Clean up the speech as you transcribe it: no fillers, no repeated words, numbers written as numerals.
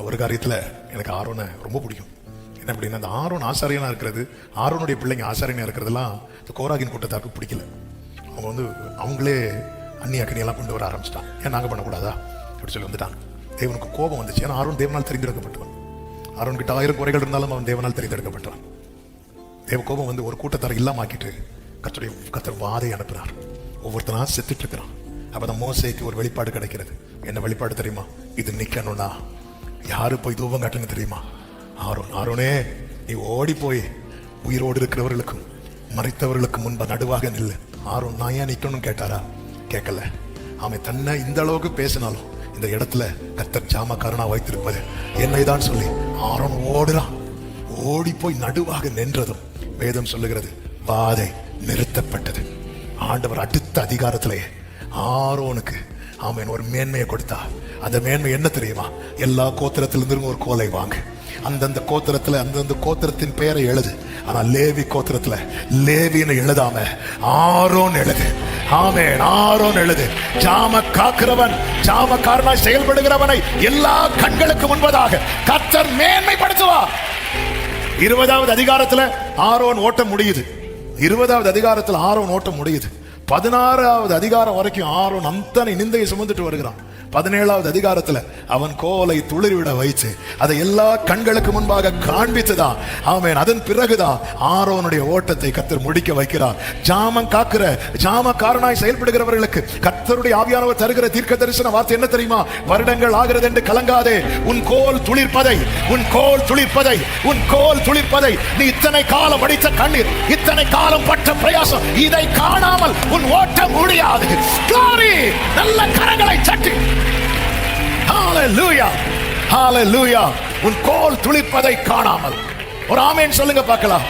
ஒரு காரியத்தில் எனக்கு ஆரோனை ரொம்ப பிடிக்கும். என்ன அப்படின்னா, அந்த ஆரோன் ஆசாரியனாக இருக்கிறது, ஆரோனுடைய பிள்ளைங்க ஆசாரியனாக இருக்கிறதுலாம் இந்த கோராகின் கூட்டத்தாருக்கு பிடிக்கல. அவங்க வந்து அவங்களே அந்நிய அக்கனியெல்லாம் கொண்டு வர ஆரம்பிச்சிட்டாங்க. ஏன் நாங்கள் பண்ணக்கூடாதா அப்படி சொல்லி வந்துட்டாங்க. தேவனுக்கு கோபம் வந்துச்சு. ஏன்னா ஆரோன் தேவனால் தெரிந்தெடுக்கப்பட்டவன். ஆரோன் கிட்ட 1000 குறைகள் இருந்தாலும் அவன் தேவனால் தெரிந்தெடுக்கப்பட்டான். தேவ கோபம் வந்து ஒரு கூட்டத்தாரை இல்லாமாக்கிட்டு கர்த்தர் வாதை அனுப்பினார். ஒவ்வொருத்தனா செத்துட்டு இருக்கிறான். அப்பதான் மோசேக்கு ஒரு வெளிப்பாடு கிடைக்கிறது. என்ன வெளிப்பாடு தெரியுமா? இது நிக்கணும்னா யாரு போய் தூபம் காட்டணும் தெரியுமா? ஆரோன். ஆரோனே, நீ ஓடி போய் உயிரோடு இருக்கிறவர்களுக்கும் மறைத்தவர்களுக்கு முன்பு நடுவாக நில்லு. ஆரோன் நான் ஏன் நிக்கணும் கேட்டாரா? கேட்கல. அவன் தன்னை இந்த அளவுக்கு பேசினாலும் இந்த இடத்துல கர்த்தர் ஜாமக்காரனா வைத்திருப்பது என்னை தான் சொல்லி ஆரோன் ஓடுறான். ஓடி போய் நடுவாக நின்றதும் வேதம் சொல்லுகிறது வாதை நிறுத்தப்பட்டது. ஆண்டவர் அடுத்த அதிகாரத்திலே ஆரோனுக்கு அவன் ஒரு மேன்மையை கொடுத்தா. அந்த மேன்மை என்ன தெரியுமா? எல்லா கோத்திரத்திலிருந்தும் ஒரு கோலை வாங்கு. அந்தந்த கோத்திரத்துல அந்தந்த கோத்திரத்தின் பெயரை எழுது. ஆனா லேவி கோத்திரத்துல லேவின்னு எழுதாம ஆரோன் எழுது. ஆமென். ஆரோன் எழுது. ஜாம காக்கிறவன், ஜாமக்காரனாய் செயல்படுகிறவனை எல்லா கண்களுக்கு முன்பதாக கர்த்தர் மேன்மைப்படுத்துவார். 20வது அதிகாரத்துல ஆரோன் ஓட்டம் முடியுது. 20வது அதிகாரத்துல ஆரோன் ஓட்டம் முடியுது. 16வது அதிகாரம் வரைக்கும் ஆரோன் அத்தனை நிந்தையை சுமந்துட்டு வருகிறான். 17வது அதிகாரத்துல அவன் கோலை துளிர்விட வைத்து அதை எல்லா கண்களுக்கு முன்பாக காண்பித்துதான். ஆமென். அதன் பிறகுதான் ஆரோனுடைய ஓட்டத்தை கர்த்தர் முடிக்க வைக்கிறார். ஜாமம் காக்கிற ஜாமக்காரனாய் செயல்படுகிறவர்களுக்கு கர்த்தருடைய ஆவியானவர் தருகிற தீர்க்க தரிசன வார்த்தை என்ன தெரியுமா? வருடங்கள் ஆகிறது என்று கலங்காதே. உன் கோல் துளிர்ப்பதை, உன் கோல் துளிர்ப்பதை, உன் கோல் துளிர்ப்பதை, நீ இத்தனை காலம் அடித்த கண்ணீர், இத்தனை காலம் பட்ட பிரயாசம், இதை காணாமல் உன் ஓட்டம் முடியாது. நல்ல கரங்களை தட்டி ஹalleluya, ஹalleluya. உன் கோல் துளிர்ப்பதை காணாமல் ஒரு ஆமென் சொல்லுங்க பார்க்கலாம்.